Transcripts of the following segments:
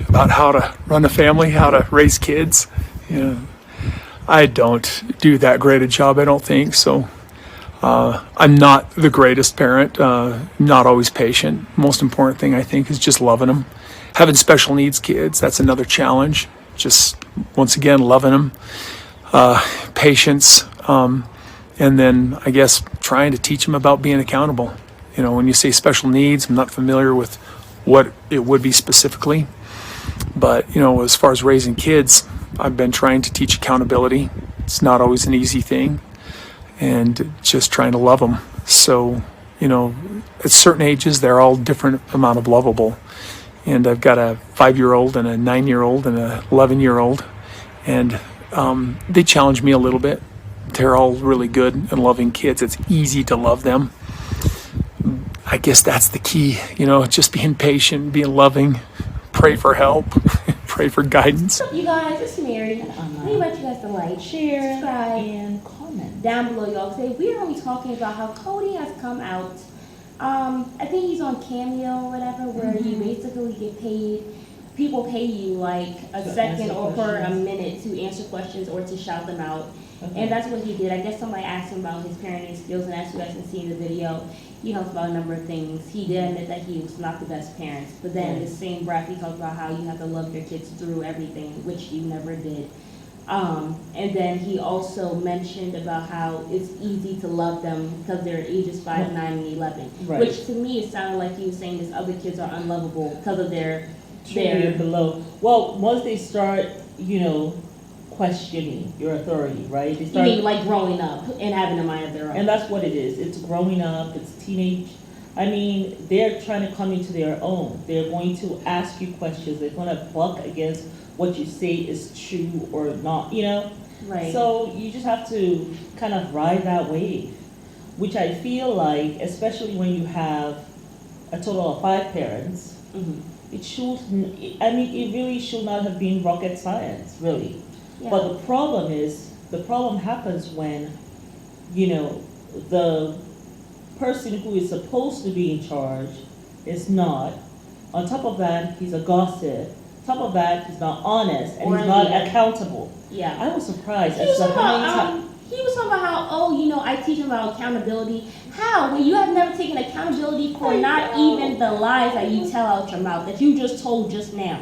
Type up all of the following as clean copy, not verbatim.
about how to run a family, how to raise kids. You know, I don't do that great a job, I don't think. So I'm not the greatest parent, not always patient. Most important thing I think is just loving them. Having special needs kids, that's another challenge. Just once again, loving them, patience, and then I guess trying to teach them about being accountable. You know, when you say special needs, I'm not familiar with what it would be specifically, but you know, as far as raising kids, I've been trying to teach accountability. It's not always an easy thing, and just trying to love them. So, you know, at certain ages, they're all different amount of lovable. And I've got a 5-year-old and a 9-year-old and a 11-year-old, and they challenge me a little bit. They're all really good and loving kids. It's easy to love them. I guess that's the key, you know, just being patient, being loving, pray for help, pray for guidance. You guys, it's Mary. We invite you guys to like, share, subscribe, and comment down below, y'all. Today we are only talking about how Kody has come out. I think he's on Cameo or whatever, where you basically get paid. People pay you like a second or for a minute to answer questions or to shout them out. Okay. And that's what he did. I guess somebody asked him about his parenting skills, and as you guys can see in the video, he talks about a number of things. He did admit that he was not the best parent, but then in the same breath, he talked about how you have to love your kids through everything, which you never did. And then he also mentioned about how it's easy to love them because they're ages 5, 9, and 11. Right. Which to me, it sounded like he was saying his other kids are unlovable because of their below. Well, once they start, you know, questioning your authority, right? They start, you mean like growing up and having a mind of their own. And that's what it is. It's growing up. It's teenage. I mean, they're trying to come into their own. They're going to ask you questions. They're going to buck against what you say is true or not, you know? Right. So you just have to kind of ride that wave, which I feel like, especially when you have a total of 5 parents, it should, I mean, it really should not have been rocket science, really. Yeah. But the problem happens when, you know, the person who is supposed to be in charge is not. On top of that, he's a gossip. On top of that, he's not honest and he's not accountable. Yeah. I was surprised as to how many times. He was talking about how, oh, you know, I teach him about accountability. How? When you have never taken accountability for not even the lies that you tell out your mouth, that you just told just now.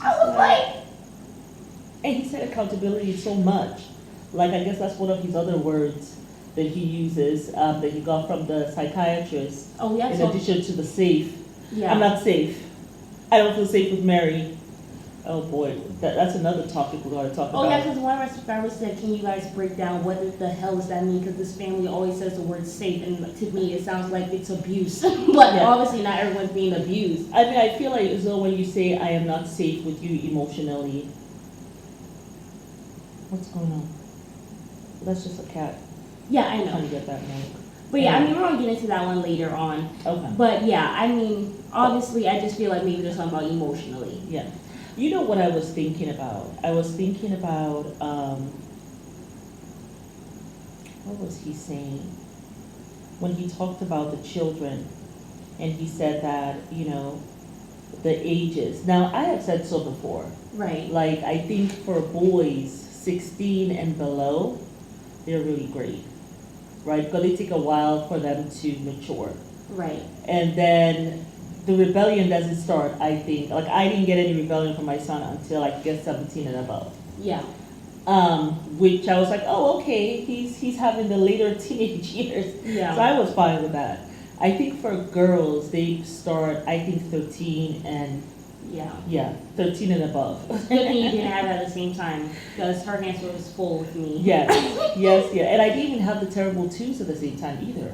I was like... And he said accountability so much. Like, I guess that's one of his other words that he uses, that he got from the psychiatrist. Oh, yeah. In addition to the safe. Yeah. I'm not safe. I don't feel safe with Mary. Oh boy, that's another topic we're going to talk about. Oh yeah, because one of our subscribers said, can you guys break down what the hell does that mean? Because this family always says the word safe, and to me it sounds like it's abuse. But obviously not everyone's being abused. I mean, I feel like as though when you say, I am not safe with you emotionally. What's going on? That's just a cat. Yeah, I know. I'm trying to get that milk. But yeah, I mean, we're going to get into that one later on. Okay. But yeah, I mean, obviously I just feel like maybe they're talking about emotionally. Yeah. You know what I was thinking about? I was thinking about, what was he saying? When he talked about the children, and he said that, you know, the ages. Now, I have said so before. Right. Like, I think for boys, 16 and below, they're really great, right? Because they take a while for them to mature. Right. And then the rebellion doesn't start, I think. Like, I didn't get any rebellion from my son until I guess 17 and above. Yeah. Which I was like, oh, okay, he's having the later teenage years. Yeah. So I was fine with that. I think for girls, they start, I think 13 and yeah, 13 and above. Good thing you didn't have it at the same time, because her hands were full with me. Yes, yes, yeah. And I didn't even have the terrible twos at the same time either.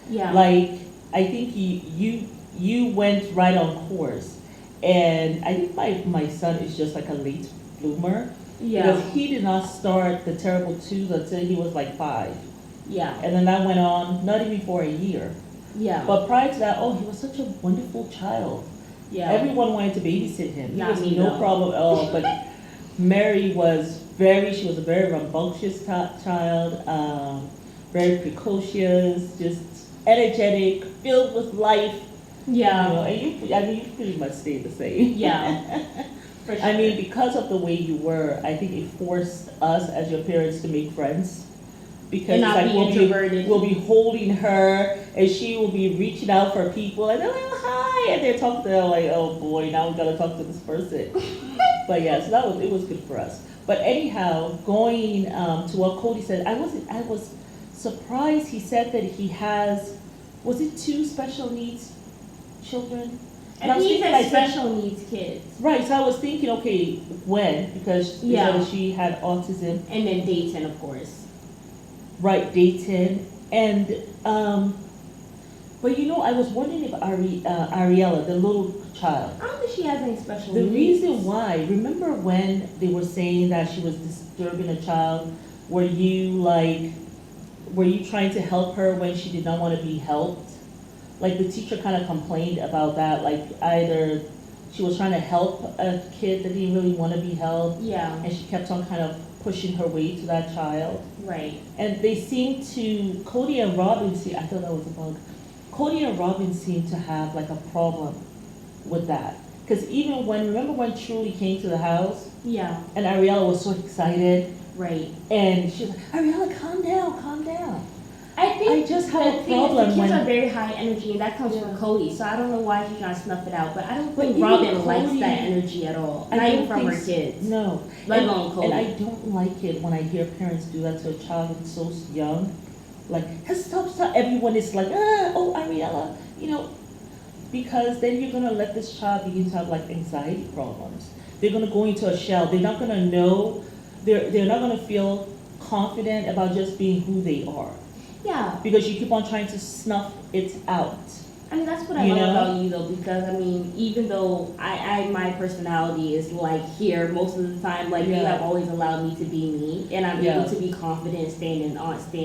Yeah. Like, I think you went right on course. And I think my son is just like a late bloomer. Yeah. Because he did not start the terrible twos until he was like 5. Yeah. And then that went on not even for a year. Yeah. But prior to that, oh, he was such a wonderful child. Yeah. Everyone wanted to babysit him. He was me, no problem at all. But Mary she was a very rambunctious child, very precocious, just energetic, filled with life. Yeah. You know, and you pretty much stayed the same. Yeah. For I mean, sure. because of the way you were, I think it forced us as your parents to make friends. Because And it's not like be introverted. we'll be holding her and she will be reaching out for people and they're like, oh, hi, and they're talking to her like, oh boy, now we gotta talk to this person. But yeah, so it was good for us. But anyhow, going to what Kody said, I was surprised he said that he has, was it 2 special needs children? And I think thinking, he's special needs kids. right, so I was thinking, okay, when? Because you Yeah. said she had autism. And then Dayton, of course. Right, Dayton. And, but I was wondering if Ariella, the little child, I don't think she has any special the needs. reason why, remember when they were saying that she was disturbing a child? Were you trying to help her when she did not want to be helped? Like the teacher kind of complained about that, like either she was trying to help a kid that didn't really want to be helped, Yeah, and she kept on kind of pushing her way to that child. right. And they seem to, Kody and Robin, I thought that was a bug. Kody and Robin seem to have like a problem with that. Because even remember when Truly came to the house Yeah, and Ariella was so excited right. and she was like, Ariella, calm down, calm down. I think I just have the a thing is problem the kids when- are very high energy, and that comes Yeah. from Kody. So I don't know why she's trying to snuff it out, but I don't But think even Robin likes Kody- that energy at all. I Not don't even from her think kids. No. Let And- alone Kody. And I don't like it when I hear parents do that to a child that's so young. Like, stop. Everyone is like, oh, Ariella, because then you're gonna let this child begin to have like anxiety problems. They're gonna go into a shell. They're not gonna know, they're not gonna feel confident about just being who they are. Yeah, Because you keep on trying to snuff it out. I mean that's what I You love know? about you though, because I mean even though my personality is like here most of the time, like you Yeah. have always allowed me to be me, and I'm Yeah. able to be confident and stand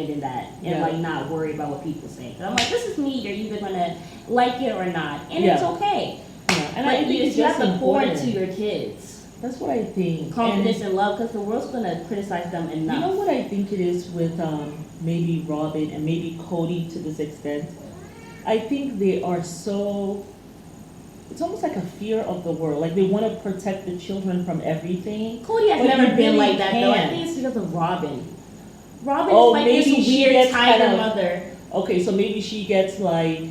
in that, and Yeah. like not worry about what people say. 'Cause I'm like, this is me. You're either gonna like it or not, and it's Yeah. okay. Yeah. And But I think you it's have just to pour important. into your kids That's what I think. confidence and love, because the world's gonna criticize them You enough. know what I think it is with maybe Robin and maybe Kody to this extent? I think they are so, it's almost like a fear of the world. Like they want to protect the children from everything. Cody has But never you been really like that though. I can't. think it's because of Robin. Robin Oh, is like this maybe she weird gets tiger kind of- mother. Okay, so maybe she gets like,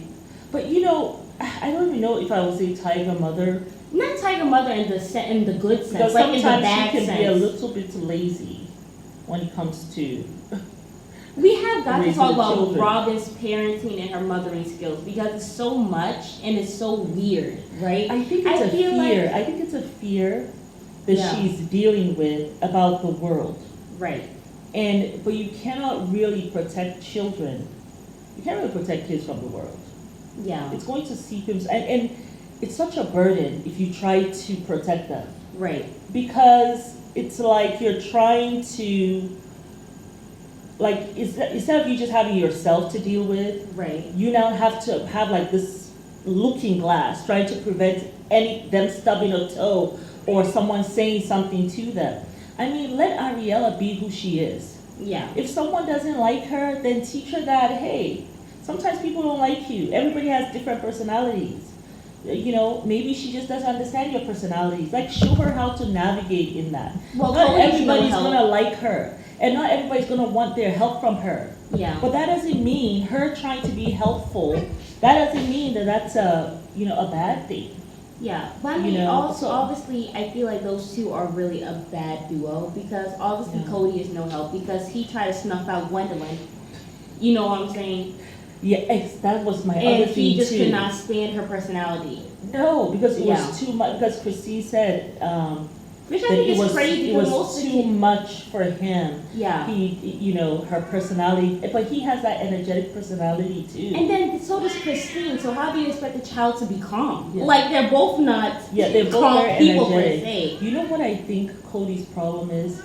but I don't even know if I would say tiger mother. Not tiger mother in the good sense, Because like in the sometimes bad she can sense. be a little bit lazy when it comes to, We have got to raising talk the about children. Robin's parenting and her mothering skills, because it's so much and it's so weird, right? I think it's I a feel fear. like- I think it's a fear that Yeah. she's dealing with about the world. Right. But you cannot really protect children. You can't really protect kids from the world. Yeah. It's going to seep in, and it's such a burden if you try to protect them. Right. Because it's like you're trying to, like, instead of you just having yourself to deal with, Right. you now have to have like this looking glass trying to prevent them stubbing a toe or someone saying something to them. I mean, let Ariella be who she is. Yeah. If someone doesn't like her, then teach her that, hey, sometimes people don't like you. Everybody has different personalities. Maybe she just doesn't understand your personalities. Like, show her how to navigate in that. Well, Not Cody's no everybody's help. gonna like her, and not everybody's gonna want their help from her. Yeah. But that doesn't mean her trying to be helpful. That doesn't mean that that's a bad thing. Yeah, but I mean, know, also so- obviously, I feel like those two are really a bad duo, because obviously Yeah. Kody is no help, because he tried to snuff out Gwendolyn. You know what I'm saying? Yeah, that was my And other he thing just too. could not stand her personality, No, because it Yeah. was too much. Because Christine said which I that think it is was crazy it because was most of the too kids. much for him. Yeah. Her personality, but he has that energetic personality too. And then so does Christine. So how do you expect the child to be calm? Yeah. Like they're both not Yeah, they're both calm very people per energetic. se. You know what I think Cody's problem is?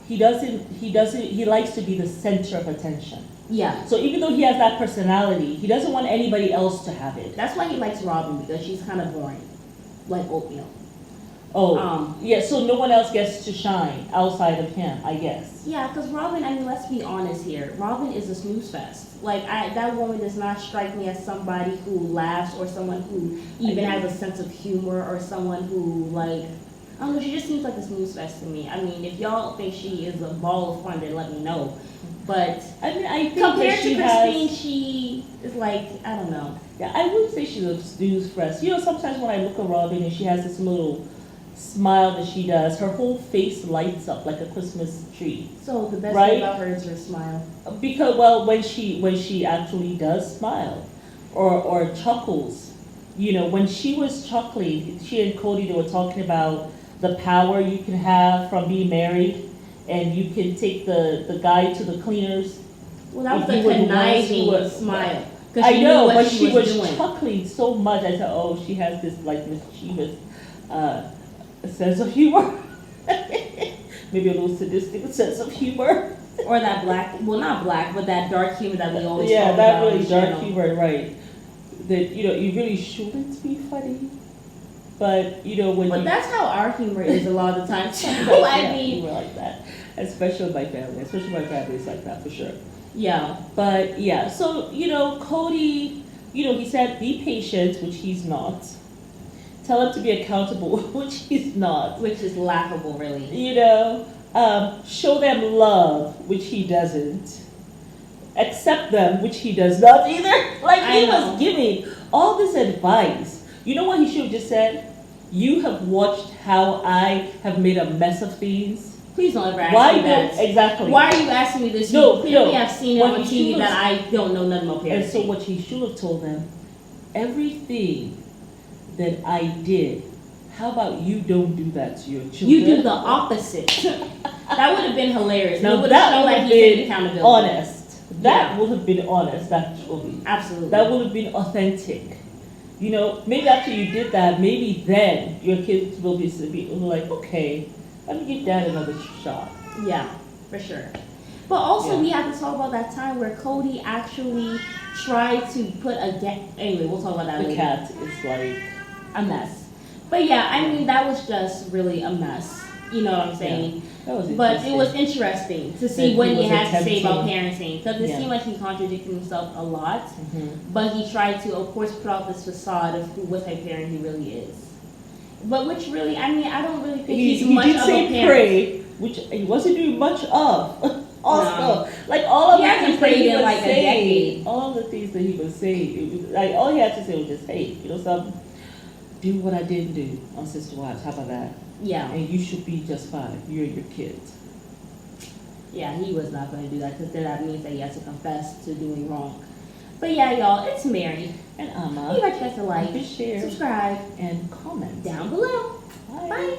He likes to be the center of attention. Yeah. So even though he has that personality, he doesn't want anybody else to have it. That's why he likes Robin, because she's kind of boring, like oatmeal. Oh, yeah, so no one else gets to shine outside of him, I guess. Yeah, because Robin, I mean, let's be honest here. Robin is a snooze fest. Like, that woman does not strike me as somebody who laughs, or someone who even has a sense of humor, or someone who, like, I don't know, she just seems like a snooze fest to me. I mean, if y'all think she is a ball of fun, then let me know. But I mean, I think compared that to she Christine, has, she is like, I don't know. yeah, I wouldn't say she's a snooze fest. You know, sometimes when I look at Robin and she has this little smile that she does, her whole face lights up like a Christmas tree. So the best Right? thing about her is her smile. Because, well, when she actually does smile or chuckles, you know, when she was chuckling, she and Kody, they were talking about the power you can have from being married, and you can take the guy to the cleaners. Well, that was If the you were the ones who conniving were- smile. 'Cause I she knew know, what but she was doing. chuckling so much. I said, oh, she has this like mischievous sense of humor. Maybe a little sadistic sense of humor. Or that black, well, not black, but that dark humor that we always Yeah, talk that about on really the dark channel. humor, right? That, you know, you really shouldn't be funny, but you know when But you that's how our humor is a lot of the time too. Right, I yeah, mean, humor like that, especially my family, is like that for sure. yeah. But yeah, so you know, Kody, you know, he said be patient, which he's not. Tell him to be accountable, which he's not. Which is laughable, really. You know, show them love, which he doesn't. Accept them, which he does not either. Like I he know. was giving all this advice. You know what he should have just said? You have watched how I have made a mess of things. Please don't ever ask Why me don't that. exactly? Why are you asking me this? No, You clearly no. have seen it What on he TV should that have- I don't know nothing about And parenting. so what he should have told them, everything that I did, how about you don't do that to your children? You do the opposite. That would have been hilarious. Now It would that have shown would that have he's taking been accountability. honest. That Yeah. would have been honest, actually. Absolutely. That would have been authentic. You know, maybe after you did that, maybe then your kids will be like, okay, let me give dad another shot. Yeah, for sure. But also, Yeah. we have to talk about that time where Kody actually tried to put a anyway, we'll talk about that The later. cat is like, A mess. But yeah, I mean, that was just really a mess. You know what I'm saying? that was But it was interesting. interesting to That see he what he was had to say about attempting- parenting. Because it Yeah. seemed like he contradicted himself a lot. Mhm. But he tried to, of course, put out this facade of what type of parent he really is. But which really, I mean, I don't really think he's He much did of a say parent. pray, which he wasn't doing much of. Also, like all of He the hasn't things that prayed he in, was like, a saying, decade. all the things that he was saying, it was, like all he had to say was just, hey, you know something, do what I didn't do on Sister Wives. How about that? Yeah, And you should be just fine. You and your kids. yeah, he was not going to do that because then that means that he has to confess to doing wrong. But yeah, y'all, it's Mary. And You Amma, guys have to like, share, subscribe and comment down below. Bye. Bye.